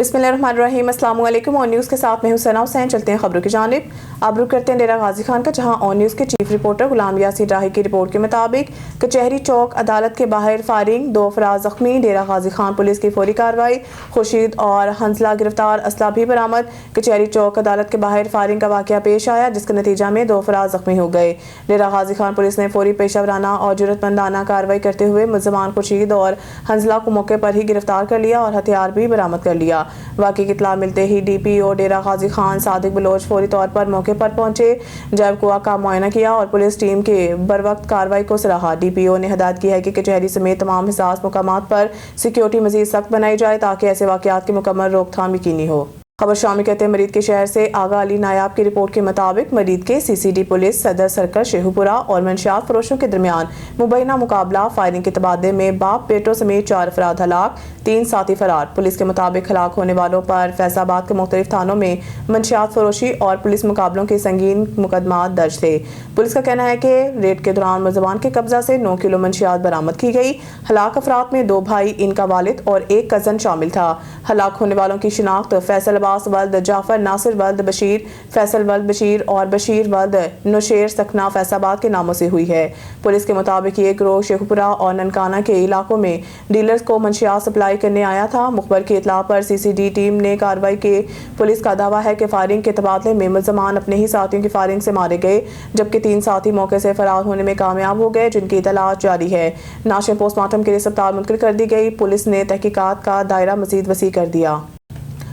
बिस्मिल्लाहिर्रहमानिर्रहीम। अस्सलाम वालेकुम। ऑन न्यूज़ के साथ मैं हूं सना हुसैन। चलते हैं खबरों की जानिब। अब रुक करते हैं डेरा गाजी खान का, जहां ऑन न्यूज़ के चीफ रिपोर्टर गुलाम यासीन राही की रिपोर्ट के मुताबिक कचहरी चौक अदालत के बाहर फायरिंग, 2 अफराद जख्मी। डेरा गाजी खान पुलिस की फौरी कार्रवाई, खुर्शीद और हंसला गिरफ्तार, असला भी बरामद। कचहरी चौक अदालत के बाहर फायरिंग का वाकया पेश आया, जिसके नतीजा में 2 अफराद जख्मी हो गए। डेरा गाजी खान पुलिस ने फौरी पेशावराना और जुर्रतमंदाना कार्रवाई करते हुए मुल्ज़मान खुर्शीद और हंसला को मौके पर ही गिरफ्तार कर लिया और हथियार भी बरामद कर लिया। वाक़ई की इत्तला मिलते ही DPO डेरा गाजी खान सादिक बलोच फौरी तौर पर मौके पर पहुंचे, जैव कुआ का मुआयना किया और पुलिस टीम के बरवक्त कार्रवाई को सराहा। DPO ने हिदायत की है कि कचहरी समेत तमाम हिसास मुकामात पर सिक्योरिटी मजीद सख्त बनाई जाए ताकि ऐसे वाक़यात की मुकम्मल रोकथाम यकीनी हो। खबर शामी कहते हैं मरीद के शहर से आगा अली नायाब की रिपोर्ट के मुताबिक मरीद के CCD पुलिस सदर सर्कल शेहुपुरा और मंशियात फरोशों के दरमियान मुबैना मुकाबला, फायरिंग के तबादले में बाप बेटों समेत 4 अफराद हलाक, 3 साथी फरार। पुलिस के मुताबिक हलाक होने वालों पर फैसलाबाद के मुख्तलिफ थानों में मंशियात फरोशी और पुलिस मुकाबलों के संगीन मुकदमात दर्ज थे। पुलिस का कहना है कि रेड के दौरान मुलज़मान के कब्जा से 9 किलो मंशियात बरामद की गई। हलाक अफराद में 2 भाई, इनका वालिद और 1 कज़न शामिल था। हलाक होने वालों की शिनाख्त फैसल वल्द जाफर, नासिर वल्द बशीर, फैसल वल्द बशीर और बशीर वल्द नुशेर सकना फैसलाबाद के नामों से हुई है। पुलिस के मुताबिक ये गिरोह शेखपुरा और ननकाना के इलाकों में डीलर्स को मंशियात सप्लाई करने आया था। मुखबर की इतला पर CCD टीम ने कार्रवाई के पुलिस का दावा है कि फायरिंग के तबादले में मुल्ज़मान अपने ही साथियों की फायरिंग से मारे गए, जबकि 3 साथी मौके से फरार होने में कामयाब हो गए, जिनकी तलाश जारी है। नाशें पोस्टमार्टम के लिए अस्पताल मुंतकिल कर दी गई। पुलिस ने तहकीकात का दायरा मजीद वसी कर दिया।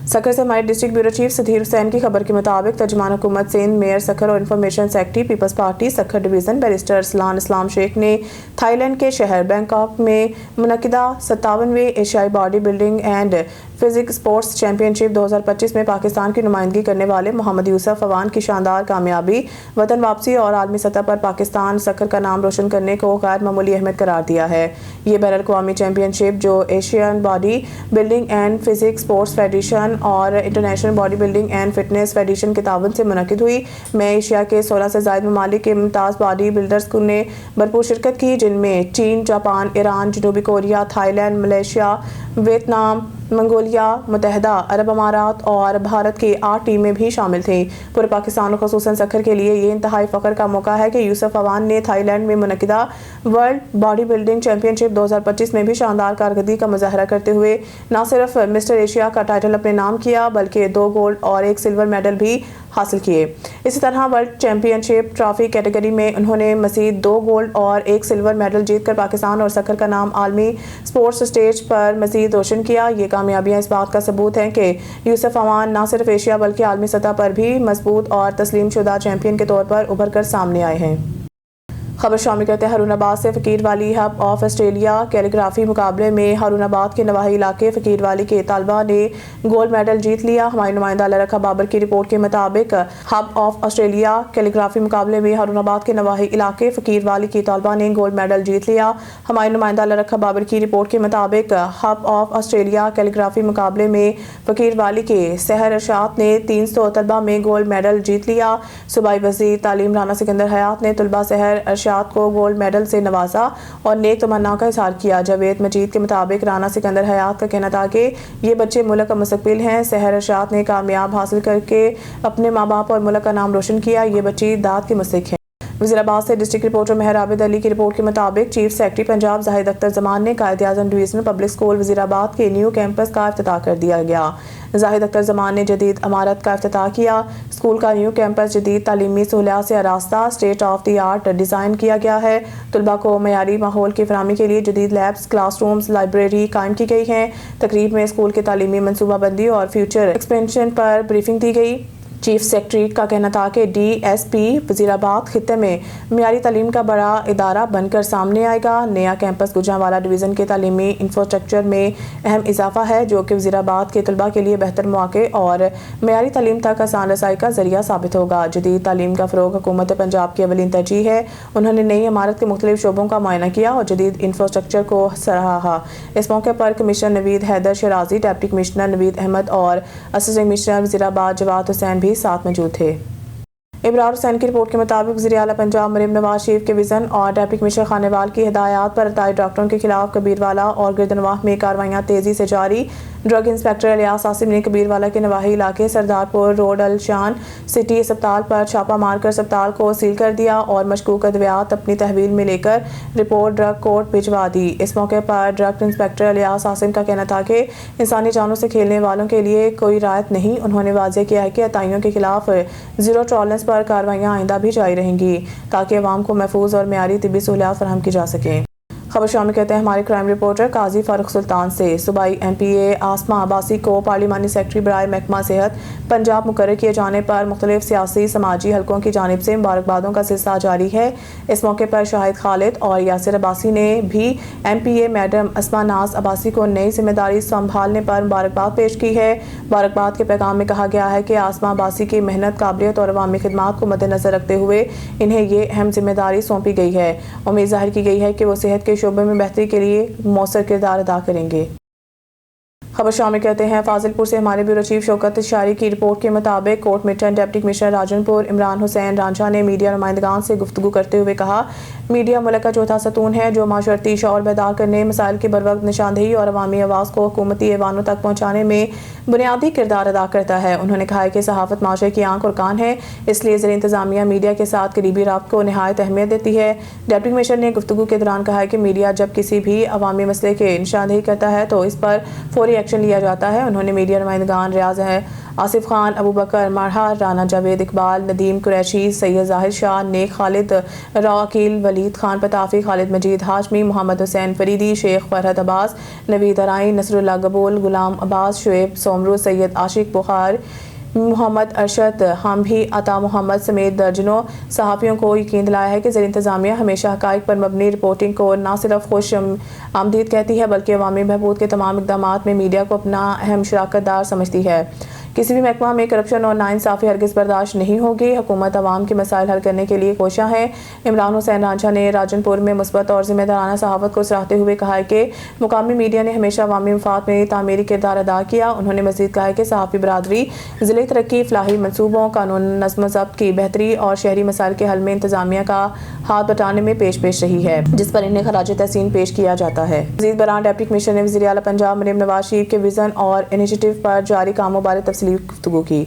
सखर से हमारे district bureau chief Sadyr Hussain की खबर के मुताबिक तर्जुमान हुकूमत सिंध, मेयर सखर और information secretary Peoples Party Sukkur division barrister Arsalan Islam Sheikh ने थाईलैंड के शहर बैंकॉक में मुनक्किदा 57वें एशियाई body building and physique sports championship 2025 में पाकिस्तान की नुमाइंदगी करने वाले मोहम्मद यूसुफ अवान की शानदार कामयाबी, वतन वापसी और आलमी सतह पर पाकिस्तान सखर का नाम रोशन करने को गैर मामूली अहमियत करार दिया है। ये बैनुल अक़वामी चैंपियनशिप जो Asian body building and physique sports federation और international body building and fitness federation के तावन से मुनक़िद हुई, में एशिया के 16 से ज़ायद ममालिक के मुमताज़ बॉडी बिल्डर्स ने भरपूर शिरकत की, जिनमें चीन, जापान, ईरान, जनूबी Korea, Thailand, Malaysia, Vietnam, Mongolia, मुत्तहदा अरब अमारात और भारत की 8 टीमें भी शामिल थीं। पूरे पाकिस्तान और ख़ुसूसन सखर के लिए ये इंतहाई फ़ख्र का मौका है कि यूसुफ अवान ने थाईलैंड में मुनक़िदा वर्ल्ड बॉडी बिल्डिंग चैंपियनशिप 2025 में भी शानदार कारकर्दगी का मुजाहरा करते हुए न सिर्फ मिस्टर एशिया का टाइटल अपने नाम किया, बल्कि 2 गोल्ड और 1 सिल्वर मेडल भी हासिल किए। इसी तरह वर्ल्ड चैंपियनशिप ट्रॉफी कैटेगरी में उन्होंने मज़ीद 2 गोल्ड और 1 सिल्वर मेडल जीतकर पाकिस्तान और सखर का नाम आलमी स्पोर्ट्स स्टेज पर मज़ीद रोशन किया। ये कामयाबियां इस बात का सबूत हैं कि यूसुफ अवान न सिर्फ एशिया बल्कि आलमी सतह पर भी मजबूत और तस्लीम शुदा चैंपियन के तौर पर उभर कर सामने आए हैं। खबर शामिल करते हैं हारूनाबाद से। फ़कीर वाली हब ऑफ ऑस्ट्रेलिया कैलीग्राफी मुकाबले में हारूनाबाद के नवाही इलाके फ़कीर वाली के तालबा ने गोल्ड मेडल जीत लिया। हमारी नुमाइंदा अल्लाह बाबर की रिपोर्ट के मुताबिक हब ऑफ ऑस्ट्रेलिया कैलीग्राफी मुकाबले में हारूनाबाद के नवाही इलाके फ़कीर वाली की तालबा ने गोल्ड मेडल जीत लिया। हमारी नुमाइंदा अल्लाह बाबर की रिपोर्ट के मुताबिक हब ऑफ ऑस्ट्रेलिया कैलीग्राफी मुकाबले में फ़कीर वाली के सहर अरशाद ने 300 तलबा में गोल्ड मेडल जीत लिया। सूबाई वज़ीर तालीम राना सिकंदर हयात ने तलबा सहर को गोल्ड मेडल से नवाजा और नेक तमन्ना का इजहार किया। जावेद मजीद के मुताबिक राना सिकंदर हयात का कहना था कि ये बच्चे मुल्क का मुस्तकबिल हैं। सहर अरशाद ने कामयाब हासिल करके अपने माँ बाप और मुल्क का नाम रोशन किया। ये बच्ची दाद के मुस्तहिक हैं। वज़ीराबाद से डिस्ट्रिक्ट रिपोर्टर मेहर आबिद अली की रिपोर्ट के मुताबिक चीफ सेक्रेटरी पंजाब जाहिद अख्तर जमान ने Quaid-e-Azam divisional public school Wazirabad के न्यू कैंपस का इफ्तिताह कर दिया गया। जाहिद अख्तर जमान ने जदीद इमारत का इफ्तिताह किया। स्कूल का न्यू कैंपस जदीद तालीमी सहूलियात से आरास्ता state of the art design किया गया है। तलबा को मयारी माहौल की फराहमी के लिए जदीद लैब्स, क्लासरूम्स, लाइब्रेरी कायम की गई हैं। तकरीब में स्कूल के तालीमी मनसूबाबंदी और फ्यूचर एक्सपेंशन पर ब्रीफिंग दी गई। चीफ सेक्रेटरी का कहना था कि DSP वज़ीराबाद खित्ते में मियारी तालीम का बड़ा इदारा बनकर सामने आएगा। नया कैंपस गुजरांवाला डिवीज़न के तालीमी इंफ्रास्ट्रक्चर में अहम इजाफा है, जो कि वज़ीराबाद के तलबा के लिए बेहतर मौके और मियारी तालीम तक आसान रसाई का जरिया साबित होगा। जदीद तालीम का फ़रोग़ हुकूमत पंजाब की अवलीन तरजीह है। उन्होंने नई इमारत के मुख्तलिफ शोबों का मुआयना किया और जदीद इंफ्रास्ट्रक्चर को सराहा। इस मौके पर commissioner Naveed Haider शराजी, deputy commissioner Naveed Ahmed और असिस्टेंट कमिश्नर वज़ीराबाद जवाद हुसैन भी साथ मौजूद थे। इब्रार हुसैन की रिपोर्ट के मुताबिक वज़ीर आला पंजाब मरीम नवाज शरीफ के विज़न और डिप्टी कमिश्नर खानेवाल की हिदायत पर रिटायर्ड डॉक्टरों के खिलाफ कबीरवाला और गिरदनवाह में कार्रवाइयाँ तेज़ी से जारी। ड्रग इंस्पेक्टर इलियास आसिम ने कबीरवाला के नवाही इलाके सरदारपुर रोड अलशान सिटी अस्पताल पर छापा मारकर अस्पताल को सील कर दिया और मशकूक अद्वियात अपनी तहवील में लेकर रिपोर्ट ड्रग कोर्ट भिजवा दी। इस मौके पर ड्रग इंस्पेक्टर इलियास आसिम का कहना था कि इंसानी जानों से खेलने वालों के लिए कोई रायत नहीं। उन्होंने वाज़ेह किया है कि अताइयों के खिलाफ जीरो टॉलरेंस पर कार्रवाइयाँ आइंदा भी जारी रहेंगी ताकि अवाम को महफूज और मेयारी तिब्बी सहूलियात फराहम की जा सकें। खबर शामिल कहते हैं हमारे क्राइम रिपोर्टर काजी फारूक सुल्तान से। सूबाई MPA आसमा अब्बासी को पार्लिमानी सेक्रेटरी बराए महकमा सेहत पंजाब मुकर्रर किए जाने पर मुख्तलिफ सियासी समाजी हलकों की जानिब से मुबारकबादों का सिलसिला जारी है। इस मौके पर शाहिद खालिद और यासिर अब्बासी ने भी MPA मैडम अस्मा नाज अब्बासी को नई जिम्मेदारी संभालने पर मुबारकबाद पेश की है। मुबारकबाद के पैगाम में कहा गया है कि आसमा अब्बासी की मेहनत, काबिलियत और अवामी खिदमात को मद्देनजर रखते हुए इन्हें ये अहम जिम्मेदारी सौंपी गई है। उम्मीद जाहिर की गई है कि वो सेहत के शोबे में बेहतरी के लिए मौसर किरदार अदा करेंगे। खबर शामिल कहते हैं फाजिलपुर से हमारे ब्यूरो चीफ शौकत शारी की रिपोर्ट के मुताबिक court mitten deputy commissioner Rajanpur Imran Hussain Ranjha ने मीडिया नुमाइंदगान से गुफ्तगू करते हुए कहा, मीडिया मुल्क का चौथा सतून है जो माशरती शौर बेदार करने, मसाइल की बरवक्त निशानदेही और अवामी आवाज़ को हुकूमती ऐवानों तक पहुँचाने में बुनियादी किरदार अदा करता है। उन्होंने कहा है कि सहाफ़त माशरे की आंख और कान है, इसलिए ज़र इंतज़ामिया मीडिया के साथ करीबी राब्ते को निहायत अहमियत देती है। डिप्टी कमिश्नर ने गुफ्तगू के दौरान कहा है कि मीडिया जब किसी भी अवामी मसले के निशानदेही करता है तो इस पर फौरी एक्शन लिया जाता है। उन्होंने मीडिया नुमाइंदगान रियाज आसिफ खान, अबू बकर मरहा, राना जावेद इकबाल, नदीम कुरैशी, सैयद जाहिर शाह, नेक खालिद, राकील, वलीद खान पताफी, खालिद मजीद हाशमी, मोहम्मद हुसैन फरीदी, शेख फरहत अब्बास, नवीद अराई, नसरुल्लाह गबूल, गुलाम अब्बास, शुएब सोमरू, सैयद आशिक बुखार, मोहम्मद अरशद, हम भी अता मोहम्मद समेत दर्जनों सहाफ़ियों को यकीन दिलाया है कि ज़र इंतज़ामिया हमेशा हक़ाइक़ पर मबनी रिपोर्टिंग को न सिर्फ खुश आमदीद कहती है बल्कि अवामी बहबूद के तमाम इक़दामात में मीडिया को अपना अहम शराकतदार समझती है। किसी भी महकमा में करप्शन और नाइंसाफ़ी हरगिज़ बर्दाश्त नहीं होगी। हुकूमत अवाम के मसाइल हल करने के लिए कोशां है। इमरान हुसैन रांझा ने राजनपुर में मुस्बत और ज़िम्मेदाराना सहाफ़त को सराहते हुए कहा है कि मुकामी मीडिया ने हमेशा अवामी मफाद में तामीरी किरदार अदा किया। उन्होंने मज़ीद कहा है कि सहाफ़ी बरादरी ज़िले तरक्की, फलाही मनसूबों, कानून नज़्म ज़ब्त की बेहतरी और शहरी मसाइल के हल में इंतज़ामिया का हाथ बटाने में पेश रही है, जिस पर इन्हें खराज तहसीन पेश किया जाता है। मज़ीद बरान डिप्टी कमिश्नर ने वज़ीर आला पंजाब मरीम नवाज शरीफ के विज़न और इनिशिएटिव पर जारी कामों बारे तफसीली गुफ्तगू की।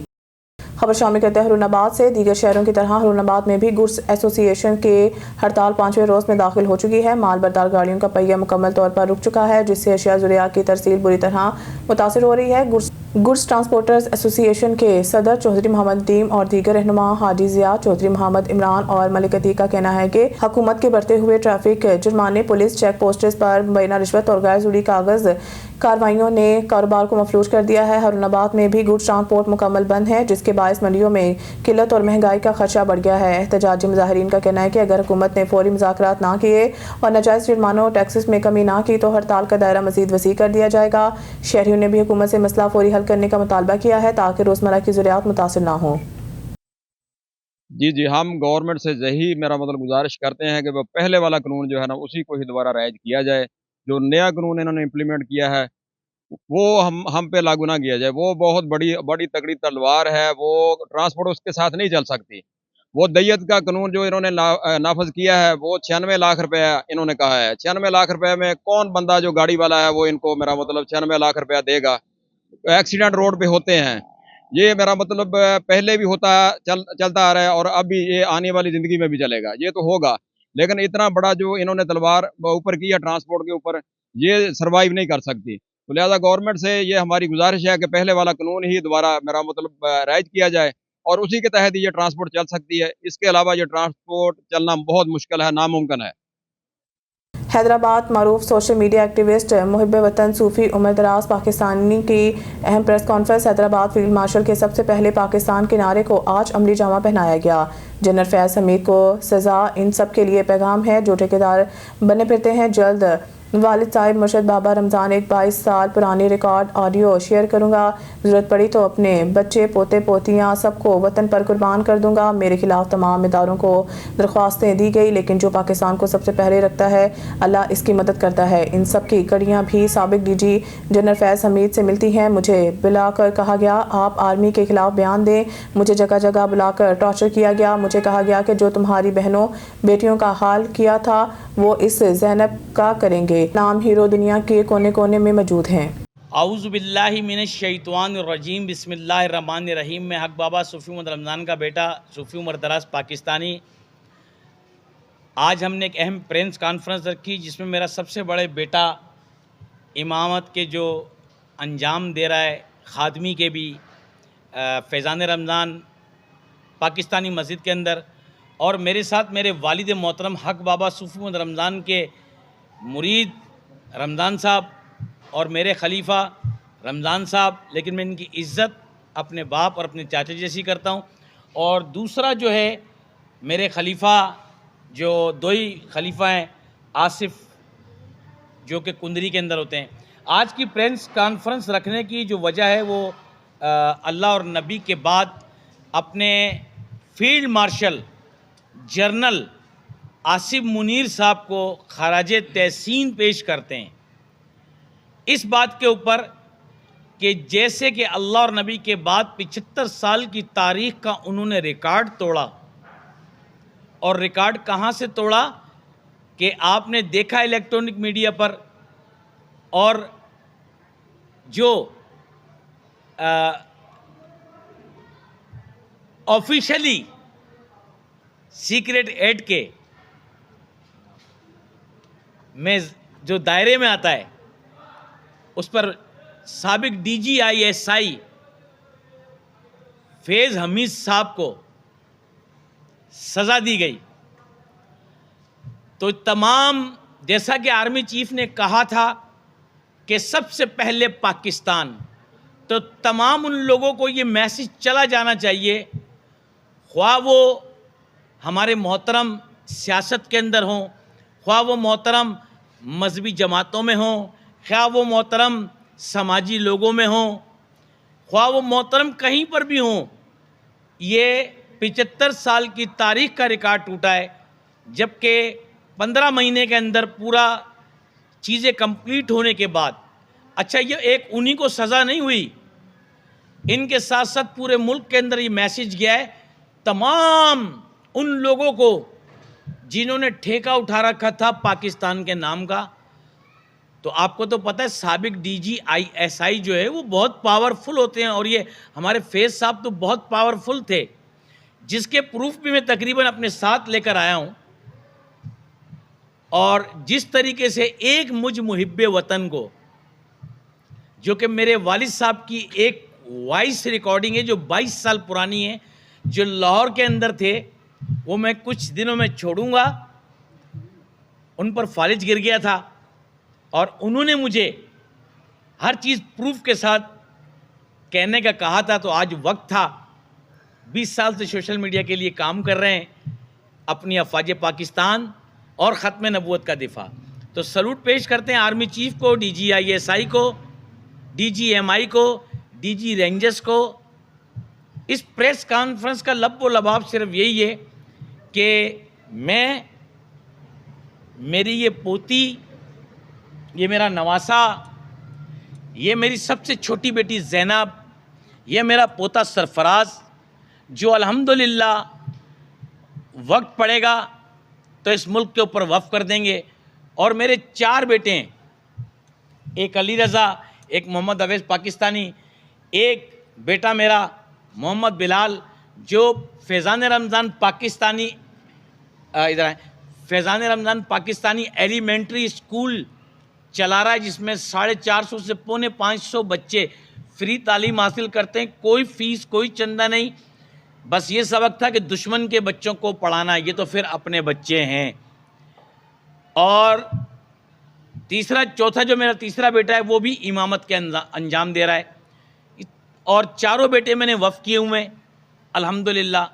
खबर शामिल करते हैं हरुणाबाद से। दीगर शहरों की तरह हरुणाबाद में भी गुड्स एसोसिएशन के हड़ताल 5वें रोज में दाखिल हो चुकी है। माल बरदार गाड़ियों का पहिया मुकम्मल तौर पर रुक चुका है, जिससे अशिया ज़ुरिया की तरसील बुरी तरह मुतासिर हो रही है। गुड्स ट्रांसपोर्टर्स एसोसिएशन के सदर चौधरी मोहम्मद दीम और दीगर रहनुमा हाजी ज़िया, चौधरी मोहम्मद इमरान और मलिक अतीक का कहना है कि हुकूमत के बढ़ते हुए ट्रैफिक जुर्माने, पुलिस चेक पोस्ट्स पर मुबैना रिश्वत और गैर ज़रूरी कागज़ कार्रवाइयों ने कारोबार को मफलूज कर दिया है। हरुणाबाद में भी गुड्स ट्रांसपोर्ट मुकम्मल बंद है, जिसके बायस मंडियों में किल्लत और महंगाई का खर्चा बढ़ गया है। एहतजाजी मुजाहिरीन का कहना है कि अगर हुकूमत ने फौरी मुज़ाकरात ना किए और नाजायज़ जुर्मानों और टैक्सेस में कमी ना की तो हड़ताल का दायरा मज़ीद वसी कर दिया जाएगा। शहरियों ने भी हुकूमत से मसला फौरी हल करने का मुतालबा किया है ताकि रोज़मर्रा की ज़रूरियात मुतासिर ना हो। जी, हम गवर्नमेंट से यही मेरा गुजारिश करते हैं कि वो पहले वाला कानून जो है ना उसी को ही दोबारा राइज किया जाए। जो नया कानून इन्होंने इम्प्लीमेंट किया है वो हम पे लागू ना किया जाए। वो बहुत बड़ी तगड़ी तलवार है, वो ट्रांसपोर्ट उसके साथ नहीं चल सकती। वो दैयत का कानून जो इन्होंने नाफज किया है वो 96 लाख रुपया इन्होंने कहा है। 96 लाख रुपए में कौन बंदा जो गाड़ी वाला है वो इनको 96 लाख रुपया देगा। एक्सीडेंट रोड पे होते हैं, ये पहले भी चलता आ रहा है और अब भी ये आने वाली ज़िंदगी में भी चलेगा, ये तो होगा। लेकिन इतना बड़ा जो इन्होंने तलवार ऊपर की है ट्रांसपोर्ट के ऊपर, ये सर्वाइव नहीं कर सकती। तो लिहाजा गवर्नमेंट से ये हमारी गुजारिश है कि पहले वाला कानून ही दोबारा राइज किया जाए और उसी के तहत ये ट्रांसपोर्ट चल सकती है। इसके अलावा ये ट्रांसपोर्ट चलना बहुत मुश्किल है, नामुमकिन है। हैदराबाद मारूफ सोशल मीडिया एक्टिविस्ट मुहिब वतन सूफी उमर दराज पाकिस्तानी की अहम press conference. Hyderabad field marshal के सबसे पहले पाकिस्तान के नारे को आज अमली जामा पहनाया गया। जनरल फैज हमीद को सज़ा इन सब के लिए पैगाम है जो ठेकेदार बने फिरते हैं। जल्द वालिद साहिब मुर्शद बाबा रमज़ान एक 22 साल पुरानी रिकॉर्ड ऑडियो शेयर करूँगा। ज़रूरत पड़ी तो अपने बच्चे पोते पोतियाँ सबको वतन पर कुर्बान कर दूँगा। मेरे खिलाफ तमाम इदारों को दरख्वास्तें दी गई, लेकिन जो पाकिस्तान को सबसे पहले रखता है अल्लाह इसकी मदद करता है। इन सब की कड़ियाँ भी साबिक DG जनरल फैज़ हमीद से मिलती हैं। मुझे बुलाकर कहा गया आप आर्मी के खिलाफ बयान दें। मुझे जगह जगह बुलाकर टॉर्चर किया गया। मुझे कहा गया कि जो तुम्हारी बहनों बेटियों का हाल किया था वो इस ज़ैनब का करेंगे। नाम हीरो दुनिया के कोने कोने में मौजूद हैं। اعوذ باللہ من الشیطان الرجیم، بسم اللہ الرحمن الرحیم۔ میں حق بابا صوفی عمر رمضان کا بیٹا صوفی عمر دراز پاکستانی۔ آج ہم نے ایک اہم پریس کانفرنس رکھی جس میں میرا سب سے بڑے بیٹا امامت کے جو انجام دے رہا ہے، خادمی کے بھی، فیضان رمضان پاکستانی مسجد کے اندر، اور میرے ساتھ میرے والد محترم حق بابا صوفی عمر رمضان کے مرید رمضان صاحب اور میرے خلیفہ رمضان صاحب، لیکن میں ان کی عزت اپنے باپ اور اپنے چاچا جیسی کرتا ہوں۔ اور دوسرا جو ہے میرے خلیفہ، جو دو ہی خلیفہ ہیں، آصف جو کہ کندری کے اندر ہوتے ہیں۔ آج کی پریس کانفرنس رکھنے کی جو وجہ ہے وہ اللہ اور نبی کے بعد اپنے field marshal general Asif Munir صاحب کو خراج تحسین پیش کرتے ہیں، اس بات کے اوپر کہ جیسے کہ اللہ اور نبی کے بعد 75 سال کی تاریخ کا انہوں نے ریکارڈ توڑا، اور ریکارڈ کہاں سے توڑا کہ آپ نے دیکھا الیکٹرانک میڈیا پر، اور جو آفیشلی سیکریٹ ایڈ کے میں جو دائرے میں آتا ہے اس پر سابق ڈی جی آئی ایس آئی فیض حمید صاحب کو سزا دی گئی۔ تو تمام، جیسا کہ آرمی چیف نے کہا تھا کہ سب سے پہلے پاکستان، تو تمام ان لوگوں کو یہ میسج چلا جانا چاہیے، خواہ وہ ہمارے محترم سیاست کے اندر ہوں، خواہ وہ محترم مذہبی جماعتوں میں ہوں، خواہ وہ محترم سماجی لوگوں میں ہوں، خواہ وہ محترم کہیں پر بھی ہوں، یہ 75 سال کی تاریخ کا ریکارڈ ٹوٹا ہے، جبکہ 15 مہینے کے اندر پورا چیزیں کمپلیٹ ہونے کے بعد، اچھا یہ ایک انہی کو سزا نہیں ہوئی، ان کے ساتھ ساتھ پورے ملک کے اندر یہ میسج گیا ہے تمام ان لوگوں کو جنہوں نے ٹھیکہ اٹھا رکھا تھا پاکستان کے نام کا۔ تو آپ کو تو پتہ ہے سابق ڈی جی آئی ایس آئی جو ہے وہ بہت پاورفل ہوتے ہیں، اور یہ ہمارے فیض صاحب تو بہت پاورفل تھے، جس کے پروف بھی میں تقریباً اپنے ساتھ لے کر آیا ہوں۔ اور جس طریقے سے ایک مجھ محب وطن کو، جو کہ میرے والد صاحب کی ایک وائس ریکارڈنگ ہے جو 22 سال پرانی ہے، جو لاہور کے اندر تھے، وہ میں کچھ دنوں میں چھوڑوں گا، ان پر فالج گر گیا تھا، اور انہوں نے مجھے ہر چیز پروف کے ساتھ کہنے کا کہا تھا۔ تو آج وقت تھا، 20 سال سے سوشل میڈیا کے لیے کام کر رہے ہیں، اپنی افواج پاکستان اور ختم نبوت کا دفاع۔ تو سلوٹ پیش کرتے ہیں آرمی چیف کو، D G I S I کو، ڈی جی ایم آئی کو، ڈی جی رینجرز کو۔ اس پریس کانفرنس کا لب و لباب صرف یہی ہے کہ میری یہ پوتی، یہ میرا نواسا، یہ میری سب سے چھوٹی بیٹی زینب، یہ میرا پوتا سرفراز، جو الحمدللہ وقت پڑے گا تو اس ملک کے اوپر وقف کر دیں گے۔ اور میرے 4 بیٹے ہیں، ایک علی رضا، ایک محمد اویس پاکستانی، ایک بیٹا میرا محمد بلال جو فیضان رمضان پاکستانی فیضان رمضان پاکستانی ایلیمنٹری اسکول چلا رہا ہے، جس میں 450 سے 550 بچے فری تعلیم حاصل کرتے ہیں، کوئی فیس کوئی چندہ نہیں، بس یہ سبق تھا کہ دشمن کے بچوں کو پڑھانا، یہ تو پھر اپنے بچے ہیں۔ اور چوتھا جو میرا تیسرا بیٹا ہے وہ بھی امامت کے انجام دے رہا ہے، اور 4 بیٹے میں نے وقف کیے ہوئے ہیں الحمدللہ۔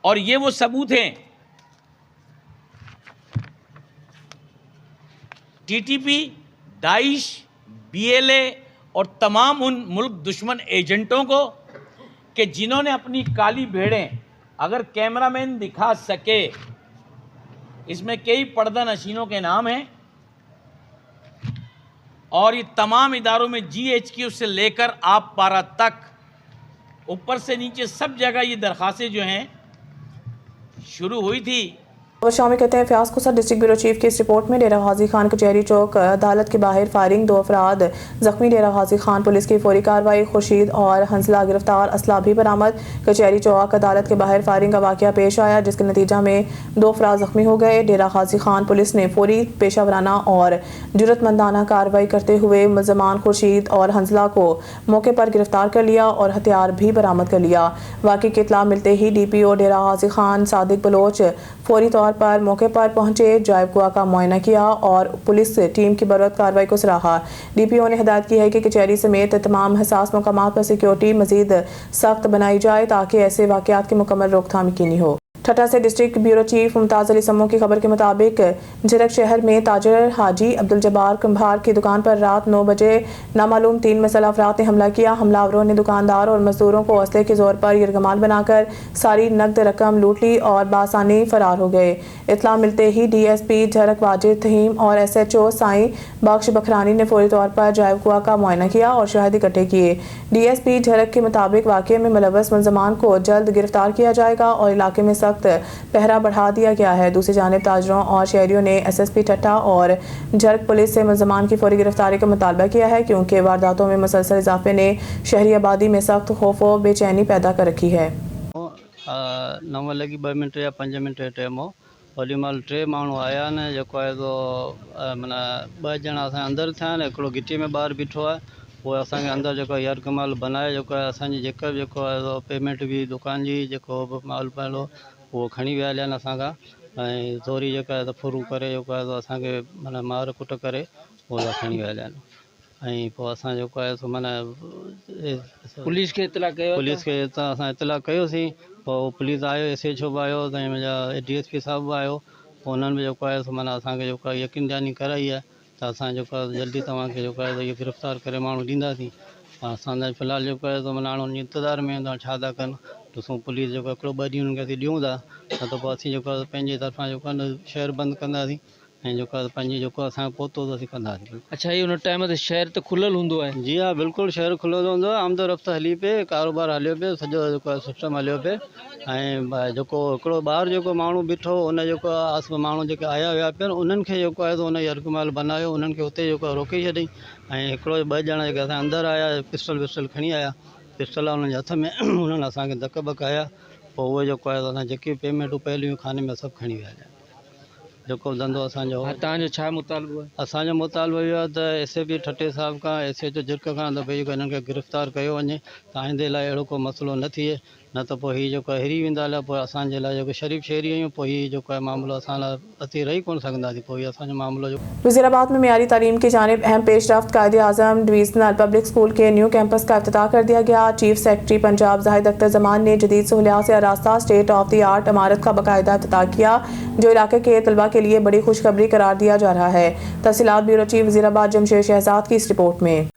اور یہ وہ ثبوت ہیں، ٹی ٹی پی، داعش، بی ایل اے اور تمام ان ملک دشمن ایجنٹوں کو کہ جنہوں نے اپنی کالی بھیڑیں، اگر کیمرہ مین دکھا سکے، اس میں کئی پردہ نشینوں کے نام ہیں، اور یہ تمام اداروں میں جی ایچ کیو سے لے کر آپ پارا تک، اوپر سے نیچے سب جگہ یہ درخواستیں جو ہیں شروع ہوئی تھی और शामिल कहते हैं फयाज खुसर। डिस्ट्रिक्ट ब्यूरो चीफ की इस रिपोर्ट में डेरा गाजी खान कचहरी चौक अदालत के बाहर फायरिंग, 2 अफराद जख्मी। डेरा गाजी खान पुलिस की फौरी कार्रवाई, खुर्शीद और हंसला गिरफ्तार, असला भी बरामद। कचहरी चौक अदालत के बाहर फायरिंग का वाकया पेश आया जिसके नतीजा में 2 अफराद जख्मी हो गए। डेरा गाजी खान पुलिस ने फौरी, पेशा वराना और जुर्रतमंदाना कार्रवाई करते हुए मुलजमान खुर्शीद और हंसला को मौके पर गिरफ्तार कर लिया और हथियार भी बरामद कर लिया। वाकई की इत्तला मिलते ही DPO डेरा गाजी खान सादिक बलोच फौरी तौर पर मौके पर पहुंचे, ड्राइव कुआ का मुआयना किया और पुलिस टीम की बरवक्त कार्रवाई को सराहा। DPO ने हिदायत की है कि कचहरी समेत तमाम हसास मकामात पर सिक्योरिटी मजीद सख्त बनाई जाए ताकि ऐसे वाकयात की मुकम्मल रोकथाम यकीनी हो। ठट्टा से district bureau chief Mumtaz Ali Sammo की खबर के मुताबिक झिरक शहर में ताजर हाजी अब्दुल जब्बार कुम्हार की दुकान पर रात 9 बजे नामालूम 3 मसला अफराद ने हमला किया। हमलावरों ने दुकानदार और मजदूरों को असले के जोर पर यरगमाल बनाकर सारी नकद रकम लूट ली और बासानी फरार हो गए। इत्तला मिलते ही DSP झरक वाजिद तहीम और SHO साईं बख्श बखरानी ने फौरी तौर पर ड्राइव कुआ का मुआयना किया और शहाद इकट्ठे किए। DSP झरक के मुताबिक वाकये में मुलव्वस मुलजमान को जल्द गिरफ्तार किया जाएगा और इलाके में सख्त पहरा बढ़ा दिया गया है। दूसरी जानिब ताजरों और शहरियों ने SSP ठट्टा और झरक पुलिस से मुलजमान की फौरी गिरफ्तारी का मुतालबा किया है क्योंकि वारदातों में मुसलसल इजाफे ने शहरी आबादी में सख्त खौफ व बेचैनी पैदा कर रखी है। 9 लॻी 2 मिंट या 5 मिंट जो टाइम हो। ओॾी महिल 3 माण्हू आया न, जेको आहे माना 2 ॼणा असां अंदरि थिया आहिनि, हिकिड़ो गिटी में ॿाहिरि बीठो आहे। पोइ असांखे अंदरि जेको यरकमाल बनाए जेको आहे असांजी जेको आहे पेमेंट बि दुकान जी जेको बि माल पियो उहो खणी विया हलिया आहिनि असांखां ऐं थोरी जेका आहे फुरू करे जेको आहे असांखे माना मार कुट करे उहो खणी विया हलिया आहिनि। ऐं पोइ असां जेको आहे माना पुलिस खे असां इतला कयोसीं। पोइ पुलिस आयो, SHO बि आयो, ऐं मुंहिंजा DSP साहिबु बि आयो। पोइ उन्हनि बि जेको आहे माना असांखे जेको आहे यकीन दहानी कराई आहे त असां जेको आहे जल्दी तव्हांखे जेको आहे इहो गिरफ़्तार करे माण्हू ॾींदासीं। असांजा फ़िलहालु जेको आहे माना हाणे इंतज़ार में आहिनि छा था कनि। ॾिसूं पुलिस जेको हिकिड़ो 2 ॾींहं उन्हनि खे असीं ॾियूं था, न त पोइ असीं जेको आहे पंहिंजे तरफ़ां जेको आहे न शहर बंदि कंदासीं ऐं जेको आहे पंहिंजी जेको असांजो पहुतो त असीं कंदासीं। अच्छा, ये उन टाइम ते शहर त खुलियल हूंदो आहे? जी हा, बिल्कुलु शहर खुलियल हूंदो आहे, आमद रफ़्त हली पए, कारोबार हलियो पियो, सॼो जेको आहे सिस्टम हलियो पिए। ऐं जेको हिकिड़ो ॿाहिरि जेको माण्हू बीठो उन जेको आहे माण्हू जेके आया विया पिया उन्हनि खे जेको आहे उन यरकमाल बनायो, उन्हनि खे उते जेको रोके छॾियईं। ऐं हिकिड़ो 2 ॼणा जेके असां अंदरि आया, पिस्टल खणी आया, पिस्टल उन्हनि जे हथ में, उन्हनि असांखे धक बक आया। पोइ उहे जेको आहे असां जेके पेमेंटूं पहिलियूं खाने में सभु खणी विया आहिनि। जेको धंधो असांजो तव्हांजो छा मुतालबो आहे? असांजो मुतालबो इहो आहे त SSP ठट्टे साहिब खां, SHO झिरक खां त भई हिननि खे गिरफ़्तार कयो वञे त आईंदे लाइ अहिड़ो को मसइलो न थिए, न त पोइ हीउ जेको आहे हिरी वेंदा हलिया। पोइ असांजे लाइ जेको शरीफ़ शहरी आहियूं, पोइ हीउ जेको आहे मामिलो असां लाइ असीं रही कोन सघंदासीं। पोइ हीउ असांजो मामिलो जो वज़ीराबाद में मियारी तालीम की जानिब अहम पेशरफ्त। कायद-ए-आज़म डिवीजनल पब्लिक स्कूल के न्यू कैंपस का इफ्तिताह कर दिया गया। चीफ सेक्रेटरी पंजाब जाहिद अख्तर जमान ने जदीद सहूलियात से आरास्ता स्टेट ऑफ द आर्ट इमारत का बाकायदा इफ्तिताह किया जो इलाके के तलबा के लिए बड़ी खुशखबरी करार दिया जा रहा है। तफसीलात ब्यूरो चीफ वज़ीराबाद जमशेद शहजाद की इस रिपोर्ट में।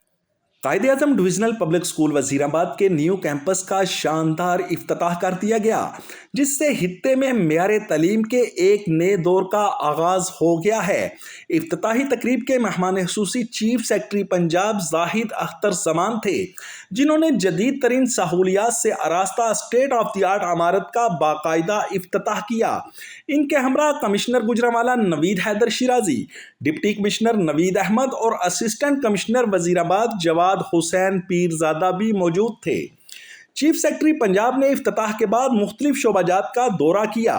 Quaid-e-Azam divisional public school Wazirabad के न्यू कैंपस का शानदार इफ्तिताह कर दिया गया जिससे हित्ते में मेयार तालीम के एक नए दौर का आगाज हो गया है। इफ्तिताही तकरीब के मेहमान खुसूसी चीफ सेक्रेटरी पंजाब जाहिद अख्तर जमान थे जिन्होंने जदीद तरीन सहूलियात से आरास्ता स्टेट ऑफ द आर्ट इमारत का बाकायदा इफ्तिताह किया। इनके हमरा commissioner Gujranwala Naveed Haider Shirazi, deputy commissioner Naveed Ahmed और असिस्टेंट कमिश्नर वज़ीराबाद जवाद हुसैन पीरजादा भी मौजूद थे। चीफ सेक्रेटरी पंजाब ने इफ्तिताह के बाद मुख्तलिफ शोबाजात का दौरा किया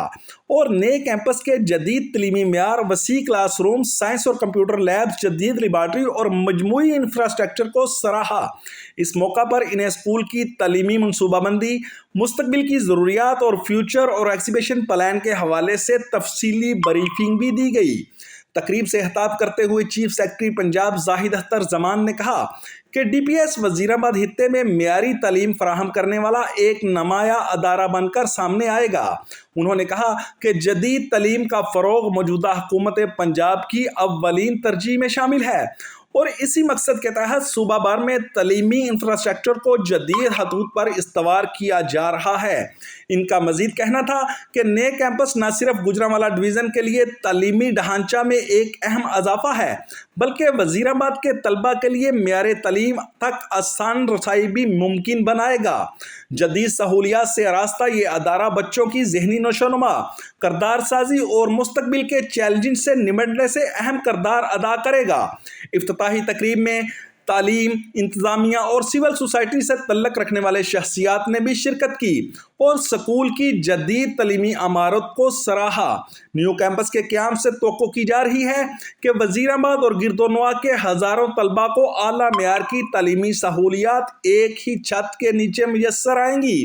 और नए कैंपस के जदीद तलीमी म्यार, वसी क्लासरूम, साइंस और कंप्यूटर लैब, जदीद लेबार्ट्री और मजमूई इंफ्रास्ट्रक्चर को सराहा। इस मौका पर इन्हें स्कूल की तलीमी मनसूबाबंदी, मुस्तकबिल की ज़रूरियात और फ्यूचर और एग्जीबिशन प्लान के हवाले से तफसीली ब्रीफिंग भी दी गई। तकरीब से खिताब करते हुए चीफ सेक्रेटरी पंजाब जाहिद अख्तर जमान ने कहा कि DPS वज़ीराबाद हित्ते में मियारी तालीम फराहम करने वाला एक नुमाया अदारा बनकर सामने आएगा। उन्होंने कहा कि जदीद तालीम का फ़रोग़ मौजूदा हुकूमत पंजाब की अव्वलीन तरजीह में शामिल है और इसी मकसद के तहत सूबा भर में तलीमी इंफ्रास्ट्रक्चर को जदीद हदूद पर इस्तवार किया जा रहा है। इनका मजीद कहना था कि नए कैंपस न सिर्फ गुजरांवाला डिवीज़न के लिए तलीमी ढांचा में एक अहम इजाफा है बल्कि वजीराबाद के तलबा के लिए म्यार तालीम तक आसान रसाई भी मुमकिन बनाएगा। जदीद सहूलियात से आरास्ता ये अदारा बच्चों की ज़हनी नशोनुमा, करदार साजी और मुस्तकबिल के चैलेंज से निमटने से अहम करदार अदा करेगा। इफ्तिताही तकरीब में तालीम, इंतज़ामिया और सिविल सोसाइटी से तल्लक रखने वाले शख्सियात ने भी शिरकत की और स्कूल की जदीद तलीमी इमारत को सराहा। न्यू कैंपस के क़याम से तवक्को की जा रही है कि वज़ीराबाद और गिरदोनवा के हज़ारों तलबा को आला मेयार की तालीमी सहूलियात एक ही छत के नीचे मुयस्सर आएंगी।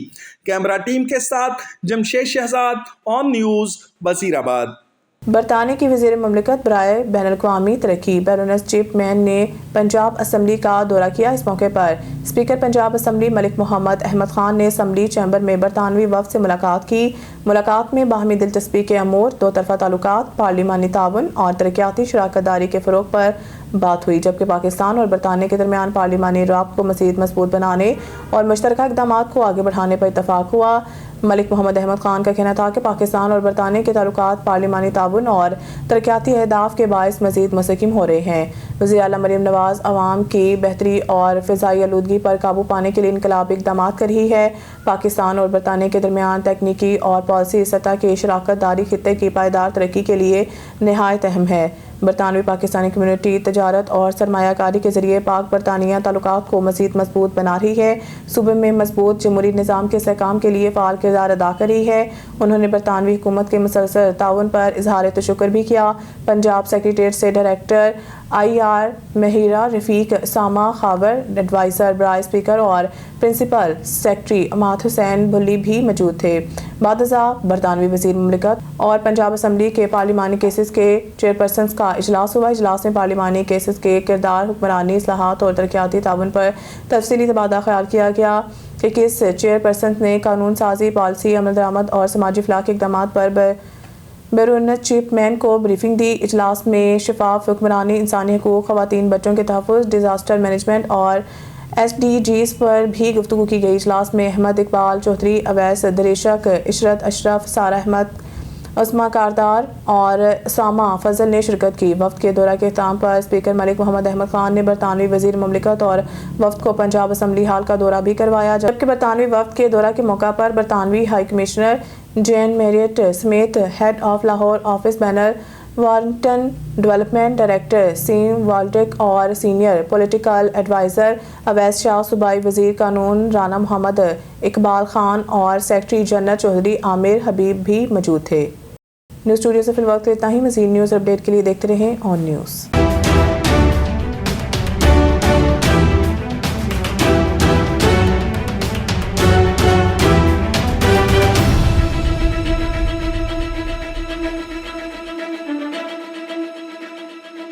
कैमरा टीम के साथ जमशेद शहजाद, ऑन न्यूज़, वज़ीराबाद। बरतानिया की वज़ीर ममलिकत बराए बैनुल-अक़वामी तरक्की बैरोनेस चैपमैन ने पंजाब असम्बली का दौरा किया। इस मौके पर स्पीकर पंजाब असम्बली मलिक मोहम्मद अहमद खान ने असम्बली चैम्बर में बरतानवी वफ़द से मुलाकात की। मुलाकात में बाहमी दिलचस्पी के अमूर, दो तरफ़ा ताल्लुकात, पार्लिमानी ताउन और तरक्याती शराकत दारी के फ़रोग़ पर बात हुई, जबकि पाकिस्तान और बरतानिया के दरमियान पार्लिमानी राब्ते को मज़ीद मज़बूत बनाने और मुश्तरका इक़दामात को आगे बढ़ाने पर इत्तफ़ाक़ हुआ। मलिक मोहम्मद अहमद खान का कहना था कि पाकिस्तान और बरतानिया के ताल्लुकात पार्लिमानी ताउन और तरक्याती अहदाफ के बायस मज़ीद मुस्तहकम हो रहे हैं। वज़ीर आला मरीम नवाज़ अवाम की बेहतरी और फ़िज़ाई आलूदगी पर काबू पाने के लिए इनकलाबी इक़दामात कर रही है। पाकिस्तान और बरतानिया के दरमियान तकनीकी और पॉलिसी सतह की शराकत दारी खित्ते की पायदार तरक्की के लिए नहायत अहम है। बरतानवी पाकिस्तानी कम्यूनिटी तजारत और सरमायाकारी के ज़रिए पाक बरतानिया ताल्लुकात को मज़ीद मजबूत बना रही है। सूबे में मजबूत जमहूरी निज़ाम के इस्तेहकाम के लिए फ़ाल किरदार अदा कर रही है। उन्होंने बरतानवी हुकूमत के मुसलसल ताउन पर इजहार तशक्कुर भी किया। पंजाब सेक्रेटेरिएट से डायरेक्टर IR महिरा रफ़ीक, सामा खावर, एडवाइज़र बराए स्पीकर और प्रिंसिपल सेक्रेटरी अमाद हुसैन भुल्ली भी मौजूद थे। बादज़ा बरतानवी वज़ीर ममलिकत और पंजाब असम्बली के पार्लिमानी केसेस के चेयरपर्सन का इजलास हुआ। इजलास में पार्लिमानी केसेस के किरदार, हुक्मरानी, इस्लाहात और तरक्याती ताउन पर तफसीली तबादला ख्याल किया गया कि किस चेयरपर्सन ने कानून साजी, पॉलिसी, अमल दरामद और समाजी फलाह के इक़दामात पर बैरोनेस चैपमैन को ब्रीफिंग दी। इजलास में शफाफ हुक्मरानी, इंसानी हकूक़, ख़वातीन बच्चों के तहफ़्फ़ुज़, डिज़ास्टर मैनेजमेंट और SDGs पर भी गुफ्तगू की गई। इजलास में अहमद इकबाल चौधरी, अवैस दरेशक, इशरत अशरफ, सारा अहमद, उस्मा कारदार और सामा फजल ने शिरकत की। वफ़द के दौरा के इख्तिताम पर स्पीकर मलिक मोहम्मद अहमद खान ने बरतानवी वज़ीर ममलिकत और वफ़द को पंजाब असम्बली हाल का दौरा भी करवाया, जबकि बरतानवी वफ़द के दौरा के मौका पर बरतानवी हाई कमिश्नर जेन मेरियट समेत head of Lahore office Banner Wharton, development director सीम वाल्टिक और senior political adviser Awais Shah, सूबाई वज़ीर कानून राना मोहम्मद इकबाल खान और सेक्रेटरी जनरल चौधरी आमिर हबीब भी मौजूद थे। न्यूज़ स्टूडियो से फिल वक्त इतना ही। मज़ीद न्यूज़ अपडेट के लिए देखते रहें ऑन न्यूज़।